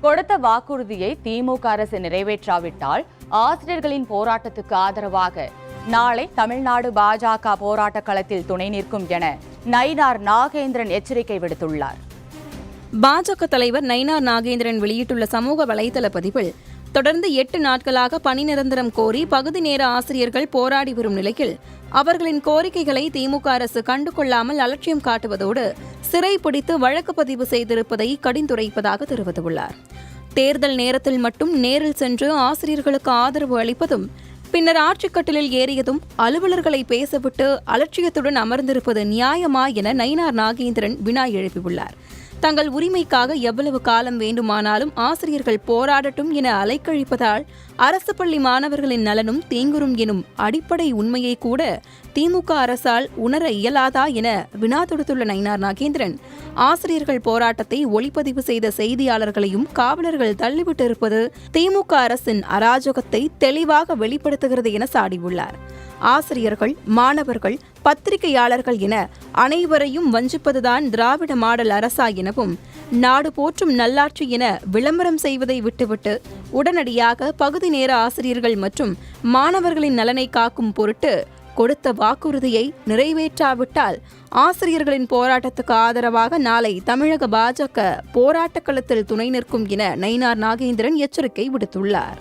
கொடுத்த வாக்குறுதியை திமுக அரசு நிறைவேற்றாவிட்டால் ஆசிரியர்களின் போராட்டத்துக்கு ஆதரவாக நாளை தமிழ்நாடு பாஜக போராட்ட களத்தில் துணை நிற்கும் என நயினார் நாகேந்திரன் எச்சரிக்கை விடுத்துள்ளார். பாஜக தலைவர் நயினார் நாகேந்திரன் வெளியிட்டுள்ள சமூக வலைதள பதிவில், தொடர்ந்து 8 நாட்களாக பணி நிரந்தரம் கோரி பகுதி நேர ஆசிரியர்கள் போராடி வரும் நிலையில் அவர்களின் கோரிக்கைகளை திமுக அரசு கண்டுகொள்ளாமல் அலட்சியம் காட்டுவதோடு சிறை பிடித்து வழக்கு பதிவு செய்திருப்பதை கடிந்துரைப்பதாக தெரிவித்துள்ளார். தேர்தல் நேரத்தில் மட்டும் நேரில் சென்று ஆசிரியர்களுக்கு ஆதரவு அளிப்பதும், பின்னர் ஆட்சிக்கட்டிலில் ஏறியதும் அலுவலர்களை பேசவிட்டு அலட்சியத்துடன் அமர்ந்திருப்பது நியாயமா என நயினார் நாகேந்திரன் வினா எழுப்பியுள்ளார். தங்கள் உரிமைக்காக எவ்வளவு காலம் வேண்டுமானாலும் ஆசிரியர்கள் போராடட்டும் என அலைக்கழிப்பதால் அரசு பள்ளி மாணவர்களின் நலனும் தீங்குறும் எனும் அடிப்படை உண்மையை கூட திமுக அரசால் உணர இயலாதா என வினா தொடுத்துள்ள நயினார் நாகேந்திரன், ஆசிரியர்கள் போராட்டத்தை ஒளிப்பதிவு செய்த செய்தியாளர்களையும் காவலர்கள் தள்ளிவிட்டிருப்பது திமுக அரசின் அராஜகத்தை தெளிவாக வெளிப்படுத்துகிறது என சாடியுள்ளார். ஆசிரியர்கள், மாணவர்கள், பத்திரிகையாளர்கள் என அனைவரையும் வஞ்சிப்பதுதான் திராவிட மாடல் அரசா எனவும், நாடு போற்றும் நல்லாட்சி என விளம்பரம் செய்வதை விட்டுவிட்டு உடனடியாக பகுதி நேர ஆசிரியர்கள் மற்றும் மாணவர்களின் நலனை காக்கும் பொருட்டு கொடுத்த வாக்குறுதியை நிறைவேற்றாவிட்டால் ஆசிரியர்களின் போராட்டத்துக்கு ஆதரவாக நாளை தமிழக பாஜக போராட்ட களத்தில் துணை நிற்கும் என நயினார் நாகேந்திரன் எச்சரிக்கை விடுத்துள்ளார்.